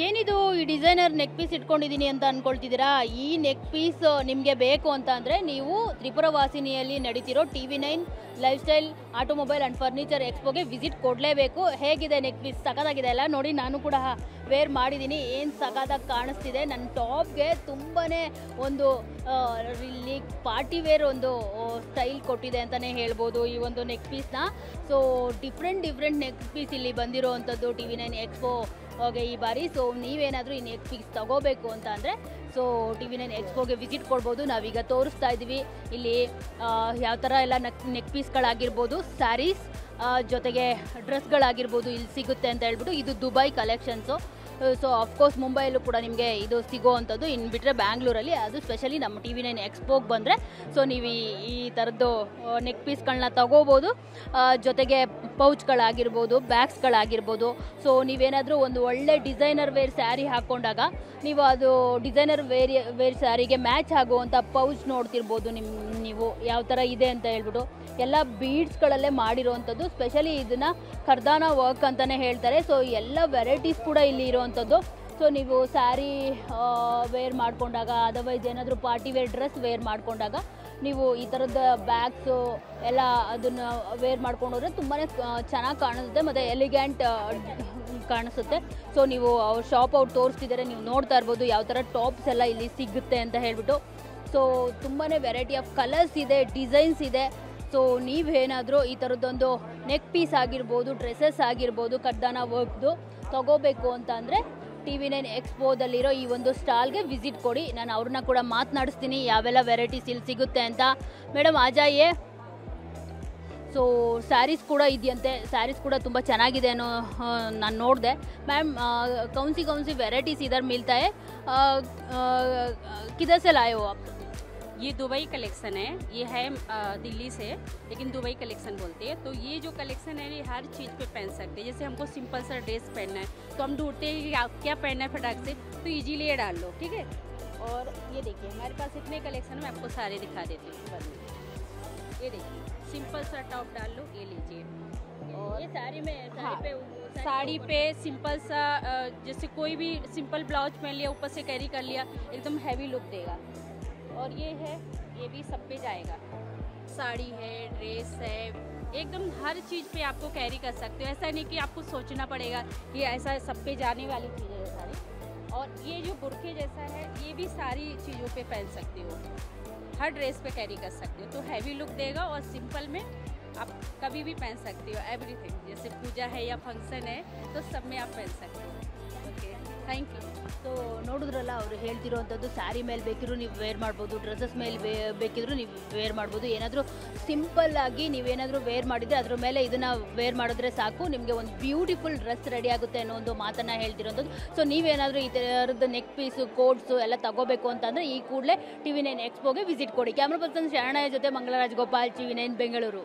ಏನಿದು ಈ designer neck piece ಇಟ್ಕೊಂಡಿದ್ದೀನಿ ಅಂತ ಅಂದ್ಕೊಳ್ತಿದ್ದೀರಾ? ಈ ನೆಕ್ ಪೀಸ್ ನಿಮಗೆ ಬೇಕು ಅಂತ ಅಂದರೆ ನೀವು ತ್ರಿಪುರ ವಾಸಿನಿಯಲ್ಲಿ ನಡೀತಿರೋ TV9 lifestyle automobile and furniture ಎಕ್ಸ್ಪೋಗೆ ವಿಸಿಟ್ ಕೊಡಲೇಬೇಕು. ಹೇಗಿದೆ ನೆಕ್ ಪೀಸ್? ಸಖತ್ತಾಗಿದೆ ಅಲ್ಲ? ನೋಡಿ, ನಾನು ಕೂಡ ವೇರ್ ಮಾಡಿದ್ದೀನಿ. ಏನು ಸಖತ್ತಾಗಿ ಕಾಣಿಸ್ತಿದೆ. ನನ್ನ ಟಾಪ್ಗೆ ತುಂಬಾ ಒಂದು ಇಲ್ಲಿ ಪಾರ್ಟಿ ವೇರ್ ಒಂದು ಸ್ಟೈಲ್ ಕೊಟ್ಟಿದೆ ಅಂತಲೇ ಹೇಳ್ಬೋದು ಈ ಒಂದು ನೆಕ್ ಪೀಸ್ನ. ಸೊ ಡಿಫ್ರೆಂಟ್ ನೆಕ್ ಪೀಸ್ ಇಲ್ಲಿ ಬಂದಿರೋ ಅಂಥದ್ದು TV9 ಎಕ್ಸ್ಪೋ ಓಕೆ ಈ ಬಾರಿ. ಸೊ ನೀವೇನಾದರೂ ಈ ನೆಕ್ ಪೀಸ್ ತೊಗೋಬೇಕು ಅಂತ ಅಂದರೆ ಸೊ TV9 ಎಕ್ಸ್ಪೋಗೆ ವಿಸಿಟ್ ಕೊಡ್ಬೋದು. ನಾವೀಗ ತೋರಿಸ್ತಾ ಇದ್ದೀವಿ ಇಲ್ಲಿ ಯಾವ ಥರ ಎಲ್ಲ ನೆಕ್ ಪೀಸ್ಗಳಾಗಿರ್ಬೋದು, ಸ್ಯಾರೀಸ್ ಜೊತೆಗೆ ಡ್ರೆಸ್ಗಳಾಗಿರ್ಬೋದು ಇಲ್ಲಿ ಸಿಗುತ್ತೆ ಅಂತ ಹೇಳ್ಬಿಟ್ಟು. ಇದು ದುಬೈ ಕಲೆಕ್ಷನ್ಸು. ಸೊ ಅಫ್ಕೋರ್ಸ್ ಮುಂಬೈಯಲ್ಲೂ ಕೂಡ ನಿಮಗೆ ಇದು ಸಿಗೋ ಅಂಥದ್ದು. ಇನ್ನು ಬಿಟ್ಟರೆ ಬ್ಯಾಂಗ್ಳೂರಲ್ಲಿ, ಅದು ಸ್ಪೆಷಲಿ ನಮ್ಮ TV9 ಎಕ್ಸ್ಪೋಗೆ ಬಂದರೆ ಸೊ ನೀವು ಈ ಥರದ್ದು ನೆಕ್ ಪೀಸ್ಗಳನ್ನ ತಗೋಬೋದು. ಜೊತೆಗೆ ಪೌಚ್ಗಳಾಗಿರ್ಬೋದು, ಬ್ಯಾಗ್ಸ್ಗಳಾಗಿರ್ಬೋದು. ಸೊ ನೀವೇನಾದರೂ ಒಂದು ಒಳ್ಳೆ ಡಿಸೈನರ್ ವೇರ್ ಸ್ಯಾರಿ ಹಾಕ್ಕೊಂಡಾಗ ನೀವು ಅದು ಡಿಸೈನರ್ ವೇರ್ ಸ್ಯಾರಿಗೆ ಮ್ಯಾಚ್ ಆಗುವಂಥ ಪೌಚ್ ನೋಡ್ತಿರ್ಬೋದು ನೀವು ಯಾವ ಥರ ಇದೆ ಅಂತ ಹೇಳ್ಬಿಟ್ಟು. ಎಲ್ಲ ಬೀಡ್ಸ್ಗಳಲ್ಲೇ ಮಾಡಿರೋವಂಥದ್ದು. ಸ್ಪೆಷಲಿ ಇದನ್ನು ಕರ್ದಾನ ವರ್ಕ್ ಅಂತಲೇ ಹೇಳ್ತಾರೆ. ಸೊ ಎಲ್ಲ ವೆರೈಟೀಸ್ ಕೂಡ ಇಲ್ಲಿ ಇರೋವಂಥದ್ದು. ಸೊ ನೀವು ಸ್ಯಾರಿ ವೇರ್ ಮಾಡಿಕೊಂಡಾಗ, ಅದರ್ವೈಸ್ ಏನಾದರೂ ಪಾರ್ಟಿ ವೇರ್ ಡ್ರೆಸ್ ವೇರ್ ಮಾಡಿಕೊಂಡಾಗ ನೀವು ಈ ಥರದ ಬ್ಯಾಗ್ಸು ಎಲ್ಲ ಅದನ್ನು ವೇರ್ ಮಾಡ್ಕೊಂಡು ಹೋದರೆ ತುಂಬಾ ಚೆನ್ನಾಗಿ ಕಾಣಿಸುತ್ತೆ ಮತ್ತು ಎಲಿಗ್ಯಾಂಟ್ ಕಾಣಿಸುತ್ತೆ. ಸೊ ನೀವು ಅವ್ರ ಶಾಪ್ ಅವ್ರು ತೋರಿಸ್ತಿದ್ದಾರೆ, ನೀವು ನೋಡ್ತಾ ಇರ್ಬೋದು ಯಾವ ಥರ ಟಾಪ್ಸ್ ಎಲ್ಲ ಇಲ್ಲಿ ಸಿಗುತ್ತೆ ಅಂತ ಹೇಳ್ಬಿಟ್ಟು. ಸೊ ತುಂಬಾ ವೆರೈಟಿ ಆಫ್ ಕಲರ್ಸ್ ಇದೆ, ಡಿಸೈನ್ಸ್ ಇದೆ. ಸೊ ನೀವೇನಾದರೂ ಈ ಥರದ್ದೊಂದು ನೆಕ್ ಪೀಸ್ ಆಗಿರ್ಬೋದು, ಡ್ರೆಸ್ಸಸ್ ಆಗಿರ್ಬೋದು, ಕಡ್ದಾನ ವರ್ಕ್ದು ತಗೋಬೇಕು ಅಂತ ಅಂದರೆ TV9 ಎಕ್ಸ್ಪೋದಲ್ಲಿರೋ ಈ ಒಂದು ಸ್ಟಾಲ್ಗೆ ವಿಸಿಟ್ ಕೊಡಿ. ನಾನು ಅವ್ರನ್ನ ಕೂಡ ಮಾತನಾಡಿಸ್ತೀನಿ ಯಾವೆಲ್ಲ ವೆರೈಟೀಸ್ ಇಲ್ಲಿ ಸಿಗುತ್ತೆ ಅಂತ. ಮೇಡಮ್ ಆಜಾಯೇ. ಸೊ ಸ್ಯಾರೀಸ್ ಕೂಡ ಇದೆಯಂತೆ. ಸ್ಯಾರೀಸ್ ಕೂಡ ತುಂಬ ಚೆನ್ನಾಗಿದೆ ಅನ್ನೋ ನಾನು ನೋಡಿದೆ. मैम कौन सी वेराइटीज़ इधर मिलता है? किधर से लाए हो आप? ये दुबई कलेक्शन है। ये है दिल्ली से, लेकिन दुबई कलेक्शन बोलते हैं। तो ये जो कलेक्शन है ये हर चीज़ पे पहन सकते हैं। जैसे हमको सिंपल सा ड्रेस पहनना है तो हम ढूंढते हैं कि क्या पहनना है फटाक से, तो इजीली ये डाल लो, ठीक है। और ये देखिए हमारे पास इतने कलेक्शन है, मैं आपको सारे दिखा देती हूँ। ये देखिए सिंपल सा टॉप डाल लो, ये लीजिए। और ये साड़ी में साड़ी पे सिंपल सा जैसे कोई भी सिंपल ब्लाउज पहन लिया, ऊपर से कैरी कर लिया, एकदम हैवी लुक देगा। और ये है, ये भी सब पे जाएगा। साड़ी है, ड्रेस है, एकदम हर चीज़ पे आपको कैरी कर सकते हो। ऐसा नहीं कि आपको सोचना पड़ेगा कि ऐसा सब पे जाने वाली चीज़ें है सारी। और ये जो बुरखे जैसा है ये भी सारी चीज़ों पे पहन सकते हो, हर ड्रेस पे कैरी कर सकते हो। तो हैवी लुक देगा और सिंपल में आप कभी भी पहन सकते हो, एवरीथिंग। जैसे पूजा है या फंक्शन है तो सब में आप पहन सकते हो। Okay, thank you. ಸೊ ನೋಡಿದ್ರಲ್ಲ, ಅವರು ಹೇಳ್ತಿರೋವಂಥದ್ದು ಸ್ಯಾರಿ ಮೇಲೆ ಬೇಕಿದ್ರು ನೀವು ವೇರ್ ಮಾಡ್ಬೋದು, ಡ್ರೆಸ್ಸಸ್ ಮೇಲೆ ಬೇಕಿದ್ರು ನೀವು ವೇರ್ ಮಾಡ್ಬೋದು. ಏನಾದರೂ ಸಿಂಪಲ್ಲಾಗಿ ನೀವೇನಾದರೂ ವೇರ್ ಮಾಡಿದರೆ ಅದ್ರ ಮೇಲೆ ಇದನ್ನು ವೇರ್ ಮಾಡಿದ್ರೆ ಸಾಕು, ನಿಮಗೆ ಒಂದು ಬ್ಯೂಟಿಫುಲ್ ಡ್ರೆಸ್ ರೆಡಿ ಆಗುತ್ತೆ ಅನ್ನೋ ಒಂದು ಮಾತನ್ನು ಹೇಳ್ತಿರೋಂಥದ್ದು. ಸೊ ನೀವೇನಾದರೂ ಈ ಥರದ್ದು ನೆಕ್ ಪೀಸು, ಕೋಟ್ಸು ಎಲ್ಲ ತಗೋಬೇಕು ಅಂತಂದರೆ ಈ ಕೂಡಲೇ TV9 ಎಕ್ಸ್ಪೋಗೆ ವಿಸಿಟ್ ಕೊಡಿ. ಕ್ಯಾಮ್ರಾ ಪರ್ಸನ್ ಶರಣಯ್ಯ ಜೊತೆ ಮಂಗಳರಾಜ್ ಗೋಪಾಲ್, TV9 ಬೆಂಗಳೂರು.